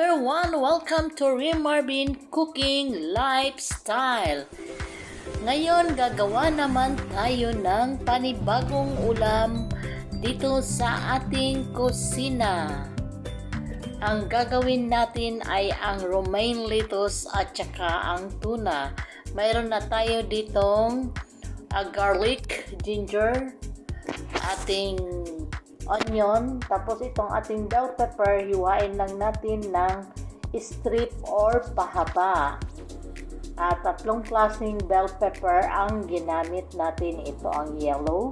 everyone! Welcome to Rim Marvin Cooking Lifestyle. Ngayon, gagawa naman tayo ng panibagong ulam dito sa ating kusina. Ang gagawin natin ay ang romaine lettuce at saka ang tuna. Mayroon na tayo ditong garlic, ginger, ating onion, tapos itong ating bell pepper, hiwain lang natin ng strip or pahaba. At tatlong klaseng bell pepper ang ginamit natin. Ito ang yellow,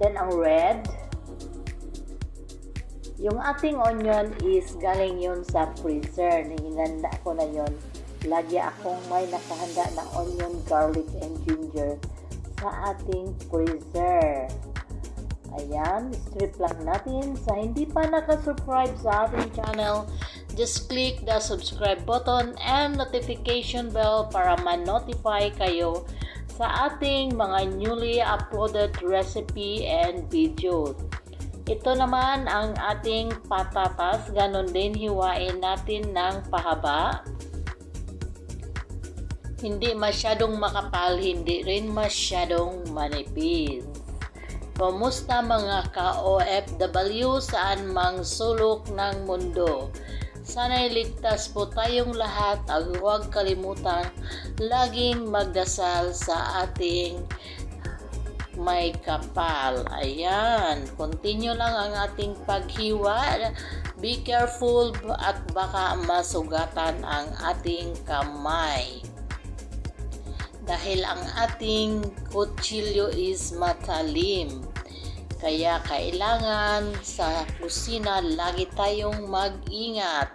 then ang red. Yung ating onion is galing yun sa freezer, hinanda ko na yun. Lagi akong may nakahanda na onion, garlic, and ginger sa ating freezer. Ayan, strip lang natin. Sa hindi pa nakasubscribe sa ating channel, just click the subscribe button and notification bell para ma-notify kayo sa ating mga newly uploaded recipe and videos. Ito naman ang ating patatas. Ganon din, hiwain natin ng pahaba. Hindi masyadong makapal, hindi rin masyadong manipis. Kumusta mga ka-OFW saan mang sulok ng mundo? Sana'y ligtas po tayong lahat at huwag kalimutan laging magdasal sa ating may kapal. Ayan, continue lang ang ating paghiwa. Be careful at baka masugatan ang ating kamay. Dahil ang ating kutsilyo is matalim. Kaya kailangan sa kusina lagi tayong mag-ingat.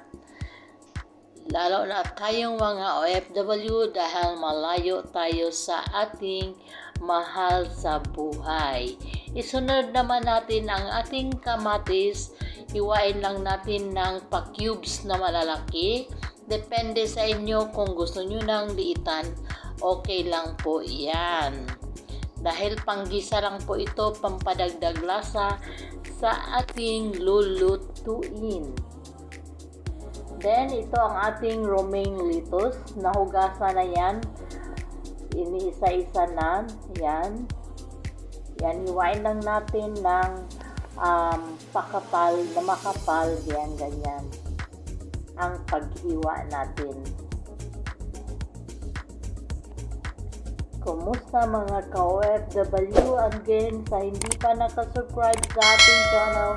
Lalo na tayong mga OFW dahil malayo tayo sa ating mahal sa buhay. Isunod naman natin ang ating kamatis. Hiwain lang natin ng pa-cubes na malalaki. Depende sa inyo kung gusto nyo ng liitan. Okay lang po yan. Dahil panggisa lang po ito, pampadagdag lasa sa ating lulutuin. Then, ito ang ating romaine lettuce. Nahugasan na yan. Iniisa-isa na. Yan. Yan, hiwain lang natin ng pakapal na makapal. Yan, ganyan. Ang paghiwa natin. Kumusta mga ka-OFW? Again, sa hindi pa nakasubscribe sa ating channel,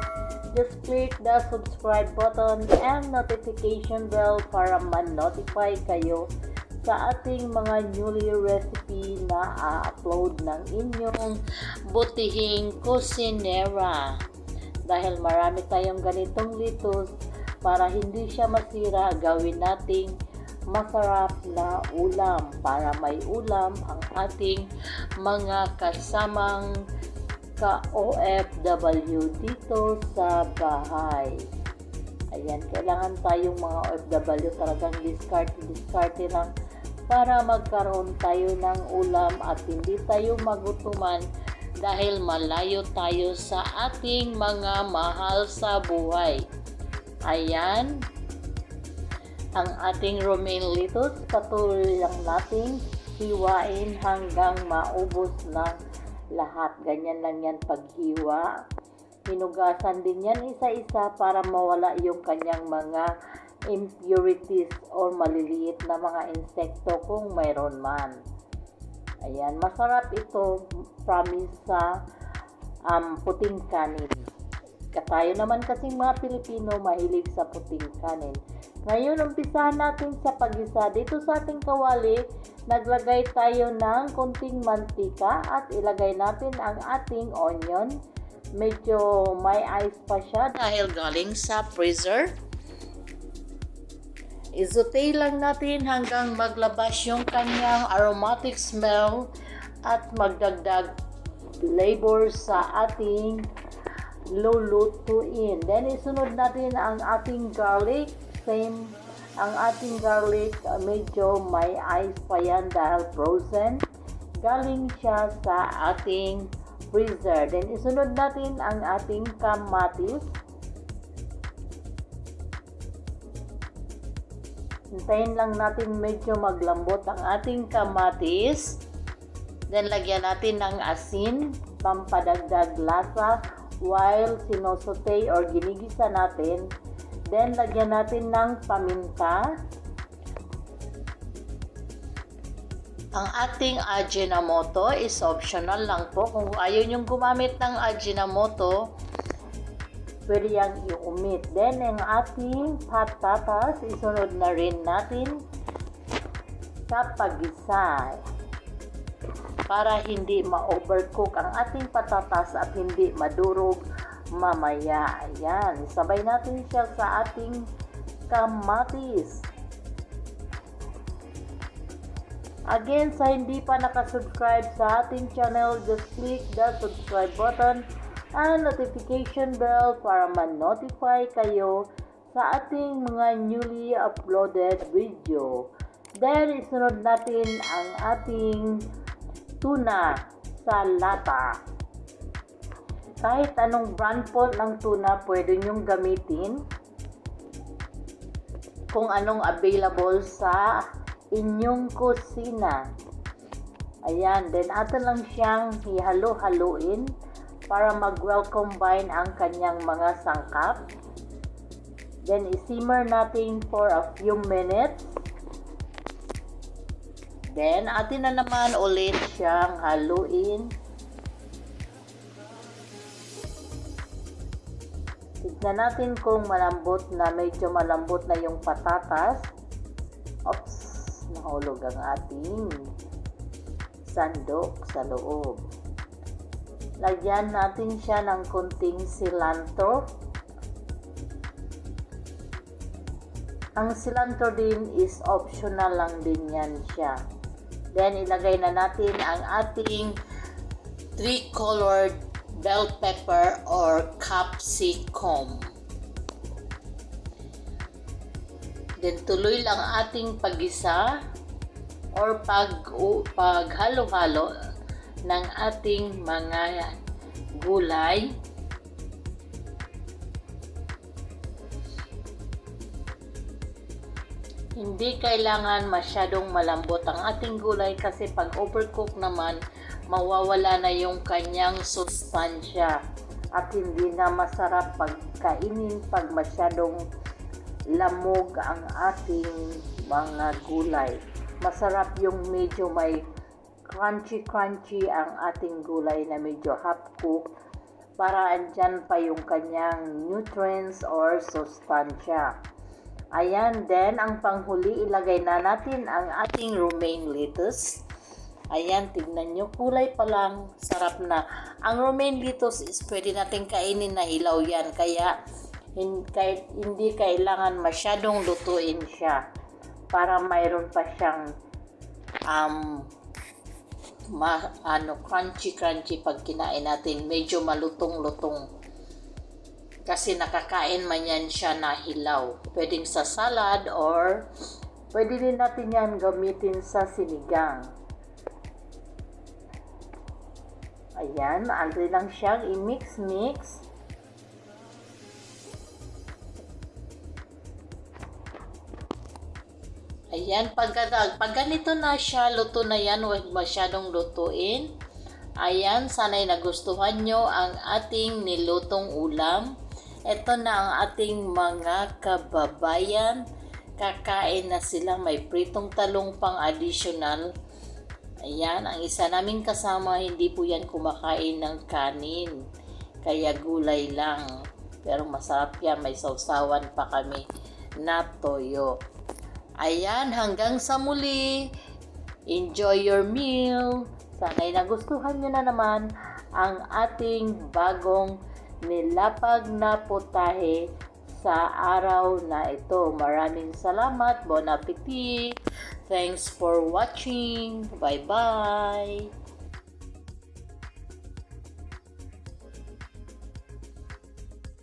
just click the subscribe button and notification bell para ma-notify kayo sa ating mga newly recipe na upload ng inyong butihing kusinera. Dahil marami tayong ganitong lettuce, para hindi siya masira, gawin nating masarap na ulam para may ulam ang ating mga kasamang ka-OFW dito sa bahay. Ayan, kailangan tayong mga OFW talagang diskarte lang para magkaroon tayo ng ulam at hindi tayo magutuman dahil malayo tayo sa ating mga mahal sa buhay. Ayan, ang ating romaine lettuce, patuloy lang natin hiwain hanggang maubos na lahat. Ganyan lang yan paghiwa. Hinugasan din yan isa-isa para mawala yung kanyang mga impurities or maliliit na mga insekto kung mayroon man. Ayan, masarap ito, promise, sa puting kanin. Tayo naman kasing mga Pilipino mahilig sa puting kanin. Ngayon, umpisahan natin sa paggisa. Dito sa ating kawali, naglagay tayo ng konting mantika at ilagay natin ang ating onion. Medyo may ice pa siya dahil galing sa freezer. Isaute lang natin hanggang maglabas yung kanyang aromatic smell at magdagdag flavor sa ating lulutuin. Then, isunod natin ang ating garlic. Same, ang ating garlic, medyo may ice pa yan dahil frozen. Galing siya sa ating freezer. Then, isunod natin ang ating kamatis. Hintayin lang natin medyo maglambot ang ating kamatis. Then lagyan natin ng asin, pampadagdag lasa while sinosote or ginigisa natin. Then lagyan natin ng paminta. Ang ating Ajinomoto is optional lang po. Kung ayaw nyong gumamit ng Ajinomoto, pwede yang i-omit. Then, ang ating patatas, isunod na rin natin sa paggisa. Para hindi ma-overcook ang ating patatas at hindi madurog mamaya. Ayan, sabay natin siya sa ating kamatis. Again, sa hindi pa nakasubscribe sa ating channel, just click the subscribe button and notification bell para ma-notify kayo sa ating mga newly uploaded video. Then, isunod natin ang ating tuna sa lata. Kahit anong brand po ng tuna pwede nyong gamitin kung anong available sa inyong kusina. Ayan, then atin lang siyang ihalo-haluin para mag-well combine ang kanyang mga sangkap. Then isimmer natin for a few minutes. Then atin na naman ulit siyang haluin. Tignan natin kung malambot na, medyo malambot na yung patatas. Oops, nahulog ang ating sandok sa loob. Lagyan natin siya ng konting cilantro. Ang cilantro din is optional lang din yan siya. Then ilagay na natin ang ating 3-colored bell pepper or capsicum. Then tuloy lang ating paggisa or paghalo-halo ng ating mga gulay. Hindi kailangan masyadong malambot ang ating gulay kasi pag overcook naman, mawawala na yung kanyang sustansya at hindi na masarap pagkainin pag masyadong lamog ang ating mga gulay. Masarap yung medyo may crunchy ang ating gulay na medyo half-cook para andyan pa yung kanyang nutrients or sustansya. Ayan, then ang panghuli, ilagay na natin ang ating romaine lettuce. Ayan, tignan nyo, kulay pa lang, sarap na. Ang romaine lettuce is pwede natin kainin na hilaw yan, kaya hindi kailangan masyadong lutuin siya para mayroon pa siyang crunchy pag kinain natin, medyo malutong-lutong. Kasi nakakain man yan siya na hilaw. Pwedeng sa salad or pwede din natin yan gamitin sa sinigang. Ayan, already lang siyang i-mix. Ayan, pag ganito na siya, luto na yan, huwag masyadong lutuin. Ayan, sana'y nagustuhan nyo ang ating nilutong ulam. Ito na ang ating mga kababayan. Kakain na sila, may pritong talong pang additional. Ayan, ang isa naming kasama, hindi po yan kumakain ng kanin. Kaya gulay lang. Pero masarap yan, may sausawan pa kami na toyo. Ayan, hanggang sa muli. Enjoy your meal. Sana'y nagustuhan nyo na naman ang ating bagong nilapag na putahe sa araw na ito. Maraming salamat. Bon appetit. Thanks for watching. Bye-bye.